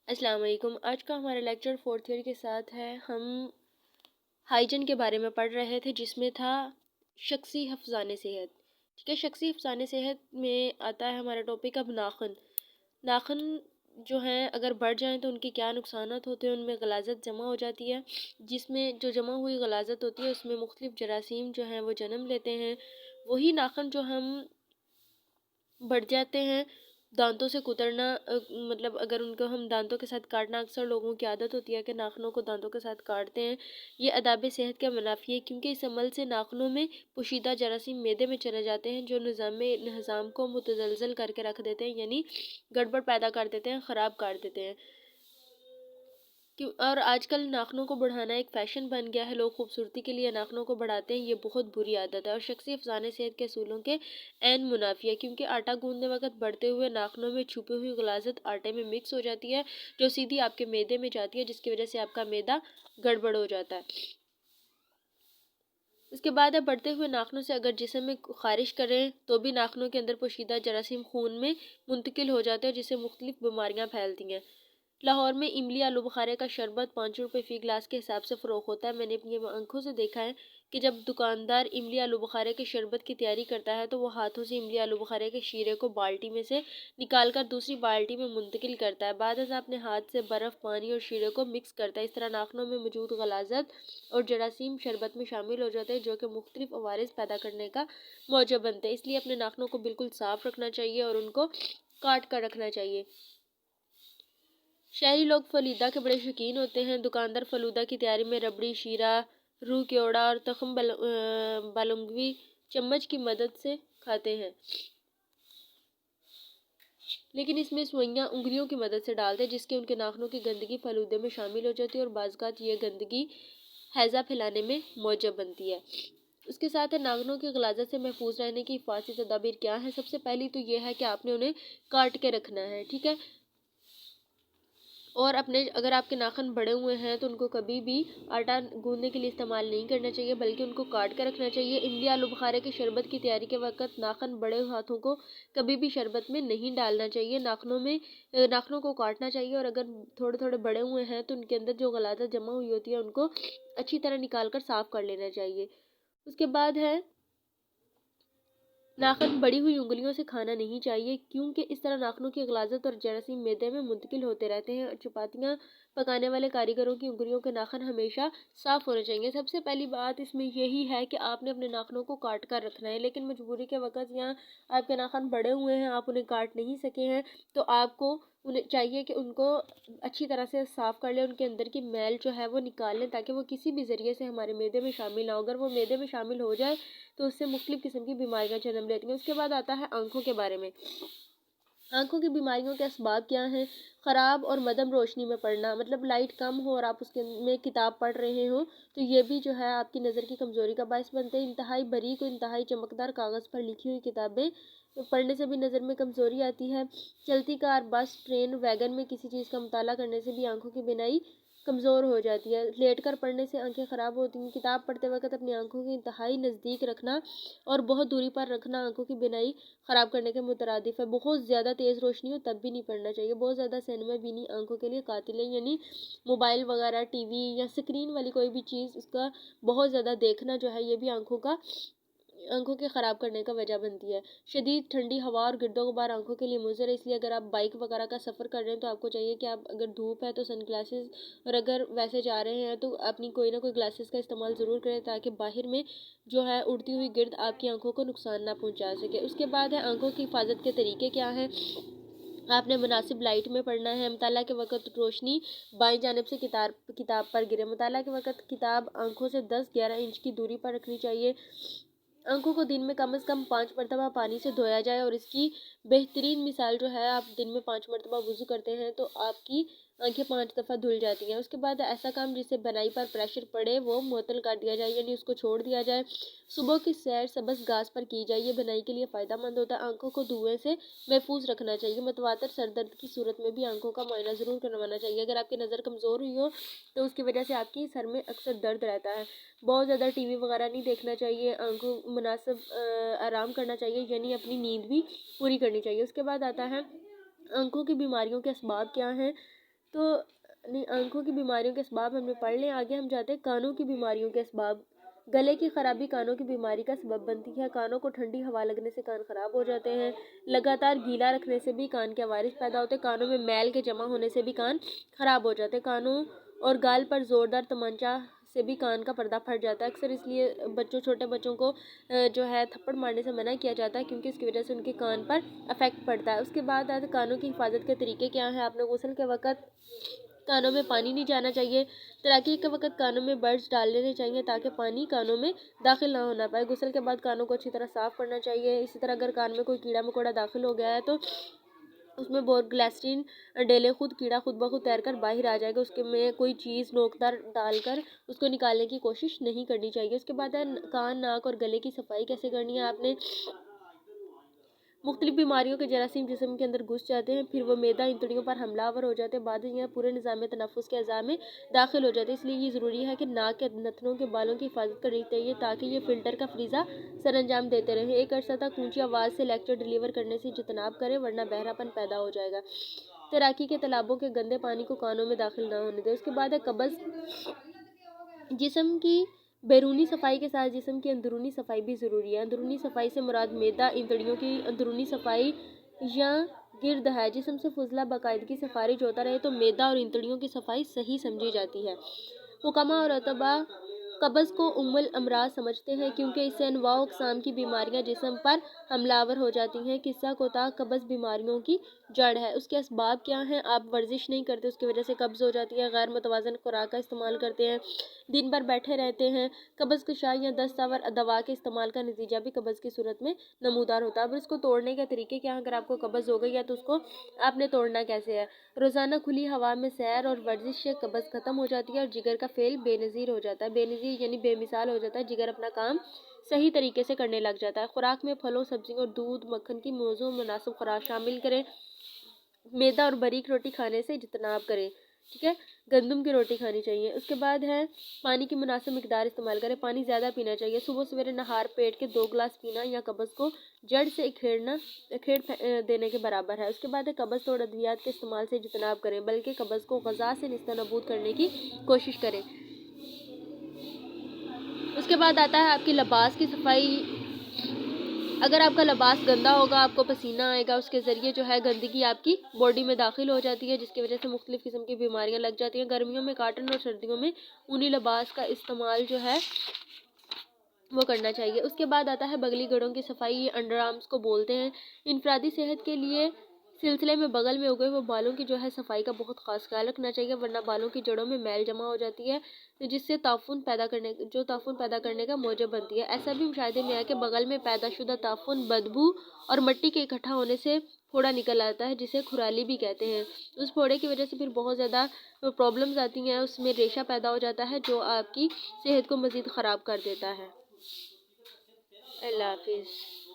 السلام علیکم۔ آج کا ہمارا لیکچر فورتھ ایئر کے ساتھ ہے۔ ہم ہائیجن کے بارے میں پڑھ رہے تھے جس میں تھا شخصی حفظان صحت۔ ٹھیک ہے، شخصی حفظان صحت میں آتا ہے ہمارا ٹاپک اب ناخن۔ ناخن جو ہیں اگر بڑھ جائیں تو ان کے کیا نقصانات ہوتے ہیں، ان میں غلاظت جمع ہو جاتی ہے، جس میں جو جمع ہوئی غلاظت ہوتی ہے اس میں مختلف جراثیم جو ہیں وہ جنم لیتے ہیں۔ وہی ناخن جو ہم بڑھ جاتے ہیں، دانتوں سے کترنا، مطلب اگر ان کو ہم دانتوں کے ساتھ کاٹنا، اکثر لوگوں کی عادت ہوتی ہے کہ ناخنوں کو دانتوں کے ساتھ کاٹتے ہیں، یہ آداب صحت کا منافی ہے، کیونکہ اس عمل سے ناخنوں میں پوشیدہ جراثیم معدے میں چلے جاتے ہیں جو نظام کو متزلزل کر کے رکھ دیتے ہیں، یعنی گڑبڑ پیدا کر دیتے ہیں، خراب کر دیتے ہیں۔ اور آج کل ناخنوں کو بڑھانا ایک فیشن بن گیا ہے، لوگ خوبصورتی کے لیے ناخنوں کو بڑھاتے ہیں، یہ بہت بری عادت ہے اور شخصی حفظان صحت کے اصولوں کے عین منافی ہے، کیونکہ آٹا گوندنے وقت بڑھتے ہوئے ناخنوں میں چھپی ہوئی غلاظت آٹے میں مکس ہو جاتی ہے جو سیدھی آپ کے معدے میں جاتی ہے، جس کی وجہ سے آپ کا معدہ گڑبڑ ہو جاتا ہے۔ اس کے بعد بڑھتے ہوئے ناخنوں سے اگر جسم میں خارش کریں تو بھی ناخنوں کے اندر پوشیدہ جراثیم خون میں منتقل ہو جاتے ہیں جس سے مختلف بیماریاں پھیلتی ہیں۔ لاہور میں املی آلو بخارے کا شربت 5 روپے فی گلاس کے حساب سے فروخت ہوتا ہے۔ میں نے اپنی آنکھوں سے دیکھا ہے کہ جب دکاندار املی آلو بخارے کے شربت کی تیاری کرتا ہے تو وہ ہاتھوں سے املی آلو بخارے کے شیرے کو بالٹی میں سے نکال کر دوسری بالٹی میں منتقل کرتا ہے، بعد ازاں اپنے ہاتھ سے برف، پانی اور شیرے کو مکس کرتا ہے۔ اس طرح ناخنوں میں موجود غلاظت اور جراثیم شربت میں شامل ہو جاتے ہیں جو کہ مختلف عوارض پیدا کرنے کا موجب بنتے ہیں، اس لیے اپنے ناخنوں کو بالکل صاف رکھنا چاہیے اور ان کو کاٹ کر رکھنا چاہیے۔ شہری لوگ فلودہ کے بڑے شوقین ہوتے ہیں۔ دکاندار فلودہ کی تیاری میں ربڑی، شیرہ، روح کیوڑا اور تخم بالونگوی چمچ کی مدد سے کھاتے ہیں، لیکن اس میں سوئیاں انگلیوں کی مدد سے ڈالتے ہیں جس کے ان کے ناخنوں کی گندگی فلودے میں شامل ہو جاتی ہے اور بعض اوقات یہ گندگی ہیضہ پھیلانے میں موجب بنتی ہے۔ اس کے ساتھ ناخنوں کی غلاظت سے محفوظ رہنے کی حفاظتی تدابیر کیا ہیں؟ سب سے پہلی تو یہ ہے کہ آپ نے انہیں کاٹ کے رکھنا ہے، ٹھیک ہے، اور اگر آپ کے ناخن بڑے ہوئے ہیں تو ان کو کبھی بھی آٹا گوندنے کے لیے استعمال نہیں کرنا چاہیے بلکہ ان کو کاٹ کے رکھنا چاہیے۔ املی آلو بخارے کے شربت کی تیاری کے وقت ناخن بڑے ہاتھوں کو کبھی بھی شربت میں نہیں ڈالنا چاہیے، ناخنوں کو کاٹنا چاہیے، اور اگر تھوڑے تھوڑے بڑے ہوئے ہیں تو ان کے اندر جو غلاظت جمع ہوئی ہوتی ہے ان کو اچھی طرح نکال کر صاف کر لینا چاہیے۔ اس کے بعد ہے ناخن بڑی ہوئی انگلیوں سے کھانا نہیں چاہیے، کیونکہ اس طرح ناخنوں کی غلاظت اور جراثیم معدے میں منتقل ہوتے رہتے ہیں، اور چپاتیاں پکانے والے کاریگروں کی انگلیوں کے ناخن ہمیشہ صاف ہونے چاہیے۔ سب سے پہلی بات اس میں یہی ہے کہ آپ نے اپنے ناخنوں کو کاٹ کر رکھنا ہے، لیکن مجبوری کے وقت یا آپ کے ناخن بڑے ہوئے ہیں، آپ انہیں کاٹ نہیں سکے ہیں، تو آپ کو انہیں چاہیے کہ ان کو اچھی طرح سے صاف کر لیں، ان کے اندر کی میل جو ہے وہ نکال لیں تاکہ وہ کسی بھی ذریعے سے ہمارے معدے میں شامل نہ ہو۔ اگر وہ معدے میں شامل ہو جائے تو اس سے مختلف قسم کی بیماریاں جنم لیتی ہیں۔ اس کے بعد آتا ہے آنکھوں کے بارے میں۔ آنکھوں کی بیماریوں کے اسباب کیا ہیں؟ خراب اور مدھم روشنی میں پڑھنا، مطلب لائٹ کم ہو اور آپ اس میں کتاب پڑھ رہے ہوں تو یہ بھی جو ہے آپ کی نظر کی کمزوری کا باعث بنتے ہیں۔ انتہائی باریک اور انتہائی چمکدار کاغذ پر لکھی ہوئی کتابیں پڑھنے سے بھی نظر میں کمزوری آتی ہے۔ چلتی کار، بس، ٹرین، ویگن میں کسی چیز کا مطالعہ کرنے سے بھی آنکھوں کی بینائی کمزور ہو جاتی ہے۔ لیٹ کر پڑھنے سے آنکھیں خراب ہوتی ہیں۔ کتاب پڑھتے وقت اپنی آنکھوں کی انتہائی نزدیک رکھنا اور بہت دوری پر رکھنا آنکھوں کی بینائی خراب کرنے کے مترادف ہے۔ بہت زیادہ تیز روشنی ہو تب بھی نہیں پڑھنا چاہیے۔ بہت زیادہ سینما بینی آنکھوں کے لیے قاتل ہے، یعنی موبائل وغیرہ، ٹی وی یا اسکرین والی کوئی بھی چیز، اس کا بہت زیادہ دیکھنا جو ہے یہ بھی آنکھوں کے خراب کرنے کا وجہ بنتی ہے۔ شدید ٹھنڈی ہوا اور گرد و غبار آنکھوں کے لیے مضر ہے، اس لیے اگر آپ بائک وغیرہ کا سفر کر رہے ہیں تو آپ کو چاہیے کہ آپ اگر دھوپ ہے تو سن گلاسز، اور اگر ویسے جا رہے ہیں تو اپنی کوئی نہ کوئی گلاسز کا استعمال ضرور کریں تاکہ باہر میں جو ہے اڑتی ہوئی گرد آپ کی آنکھوں کو نقصان نہ پہنچا سکے۔ اس کے بعد ہے آنکھوں کی حفاظت کے طریقے کیا ہیں؟ آپ نے مناسب لائٹ میں پڑھنا ہے۔ مطالعہ کے وقت روشنی بائیں جانب سے کتاب پر گرے۔ مطالعہ کے وقت کتاب آنکھوں سے 10-11 انچ کی دوری پر رکھنی چاہیے۔ آنکھوں کو دن میں کم از کم 5 مرتبہ پانی سے دھویا جائے، اور اس کی بہترین مثال جو ہے آپ دن میں 5 مرتبہ وضو کرتے ہیں تو آپ کی آنکھیں 5 دفعہ دھل جاتی ہیں۔ اس کے بعد ایسا کام جس سے بنائی پر پریشر پڑے وہ معطل کر دیا جائے، یعنی اس کو چھوڑ دیا جائے۔ صبح کی سیر سبز گھاس پر کی جائے، یہ بنائی کے لیے فائدہ مند ہوتا ہے۔ آنکھوں کو دھوئیں سے محفوظ رکھنا چاہیے۔ متواتر سر درد کی صورت میں بھی آنکھوں کا معائنہ ضرور کروانا چاہیے۔ اگر آپ کی نظر کمزور ہوئی ہو تو اس کی وجہ سے آپ کی سر میں اکثر درد رہتا ہے۔ بہت زیادہ ٹی وی وغیرہ نہیں دیکھنا چاہیے، آنکھوں مناسب آرام کرنا چاہیے، یعنی اپنی نیند بھی پوری کرنی چاہیے۔ اس کے بعد آتا ہے آنکھوں کی بیماریوں کے اسباب کیا ہیں؟ تو آنکھوں کی بیماریوں کے اسباب ہم نے پڑھ لیں. آگے ہم جاتے ہیں کانوں کی بیماریوں کے اسباب. گلے کی خرابی کانوں کی بیماری کا سبب بنتی ہے. کانوں کو ٹھنڈی ہوا لگنے سے کان خراب ہو جاتے ہیں. لگاتار گیلا رکھنے سے بھی کان کے عوارض پیدا ہوتے ہیں. کانوں میں میل کے جمع ہونے سے بھی کان خراب ہو جاتے ہیں. کانوں اور گال پر زوردار تمانچہ سے بھی کان کا پردہ پھٹ جاتا ہے. اکثر اس لیے چھوٹے بچوں کو جو ہے تھپڑ مارنے سے منع کیا جاتا ہے کیونکہ اس کی وجہ سے ان کے کان پر افیکٹ پڑتا ہے. اس کے بعد کانوں کی حفاظت کے طریقے کیا ہیں. آپ نے غسل کے وقت کانوں میں پانی نہیں جانا چاہیے. تیراکی کے وقت کانوں میں برڈز ڈال لینے چاہیے تاکہ پانی کانوں میں داخل نہ ہونا پائے. غسل کے بعد کانوں کو اچھی طرح صاف کرنا چاہیے. اسی طرح اگر کان میں کوئی کیڑا مکوڑا داخل ہو گیا ہے تو اس میں بورگلیسٹرین ڈیلے خود کیڑا خود بخود تیر کر باہر آ جائے گا. اس کے میں کوئی چیز نوکدار ڈال کر اس کو نکالنے کی کوشش نہیں کرنی چاہیے. اس کے بعد کان ناک اور گلے کی صفائی کیسے کرنی ہے. آپ نے مختلف بیماریوں کے جراثیم جسم کے اندر گھس جاتے ہیں پھر وہ معدہ انتڑیوں پر حملہ آور ہو جاتے ہیں. بعد یہ پورے نظام تنفس کے اعضاء میں داخل ہو جاتے ہیں. اس لیے یہ ضروری ہے کہ ناک کے نتنوں کے بالوں کی حفاظت کرنی چاہیے تاکہ یہ فلٹر کا فریضہ سر انجام دیتے رہیں. ایک عرصہ تک اونچی آواز سے لیکچر ڈیلیور کرنے سے اجتناب کریں ورنہ بہراپن پیدا ہو جائے گا. تیراکی کے تالابوں کے گندے پانی کو کانوں میں داخل نہ ہونے دیں. اس کے بعد قبض. جسم کی بیرونی صفائی کے ساتھ جسم کی اندرونی صفائی بھی ضروری ہے. اندرونی صفائی سے مراد معدہ انتڑیوں کی اندرونی صفائی یا گرد ہے. جسم سے فضلہ باقاعدگی سے خارج ہوتا رہے تو معدہ اور انتڑیوں کی صفائی صحیح سمجھی جاتی ہے. حکماء اور اطباء قبض کو ام الامراض سمجھتے ہیں کیونکہ اس سے انواع و اقسام کی بیماریاں جسم پر حملہ آور ہو جاتی ہیں. قصہ کوتاہ قبض بیماریوں کی جڑ ہے. اس کے اسباب کیا ہیں. آپ ورزش نہیں کرتے اس کی وجہ سے قبض ہو جاتی ہے. غیر متوازن خوراک کا استعمال کرتے ہیں. دن بھر بیٹھے رہتے ہیں. قبض کشا یا دست آور دوا کے استعمال کا نتیجہ بھی قبض کی صورت میں نمودار ہوتا ہے. اب اس کو توڑنے کے طریقے کیا ہیں. اگر آپ کو قبض ہو گئی ہے تو اس کو آپ نے توڑنا کیسے ہے. روزانہ کھلی ہوا میں سیر اور ورزش سے قبض ختم ہو جاتی ہے اور جگر کا فعل بے نظیر ہو جاتا ہے. بے نظیر یعنی بے مثال ہو جاتا ہے. جگر اپنا کام صحیح طریقے سے کرنے لگ جاتا ہے. خوراک میں پھلوں سبزیوں اور دودھ مکھن کی موزوں مناسب خوراک شامل کریں. میدا اور باریک روٹی کھانے سے اجتناب کریں. ٹھیک ہے. گندم کی روٹی کھانی چاہیے. اس کے بعد ہے پانی کی مناسب مقدار استعمال کریں. پانی زیادہ پینا چاہیے. صبح سویرے نہار پیٹ کے 2 گلاس پینا یا قبض کو جڑ سے کھیڑ دینے کے برابر ہے. اس کے بعد ہے قبض توڑ ادویات کے استعمال سے اجتناب کریں بلکہ قبض کو غذا سے نیست نابود کرنے کی کوشش کریں. اس کے بعد آتا ہے آپ کی لباس کی صفائی. اگر آپ کا لباس گندا ہوگا آپ کو پسینہ آئے گا. اس کے ذریعے جو ہے گندگی آپ کی باڈی میں داخل ہو جاتی ہے جس کی وجہ سے مختلف قسم کی بیماریاں لگ جاتی ہیں. گرمیوں میں کاٹن اور سردیوں میں اونی لباس کا استعمال جو ہے وہ کرنا چاہیے. اس کے بعد آتا ہے بغلی گڑوں کی صفائی. یہ انڈر آرمز کو بولتے ہیں. انفرادی صحت کے لیے سلسلے میں بغل میں اگے ہوئے بالوں کی جو ہے صفائی کا بہت خاص خیال رکھنا چاہیے ورنہ بالوں کی جڑوں میں میل جمع ہو جاتی ہے جس سے تعفن پیدا کرنے کا موجب بنتی ہے. ایسا بھی مشاہدے میں ہے کہ بغل میں پیدا شدہ تعفن بدبو اور مٹی کے اکٹھا ہونے سے پھوڑا نکل آتا ہے جسے کھرالی بھی کہتے ہیں. اس پھوڑے کی وجہ سے پھر بہت زیادہ پرابلمز آتی ہیں. اس میں ریشہ پیدا ہو جاتا ہے جو آپ کی صحت کو مزید خراب کر دیتا ہے. اللہ حافظ.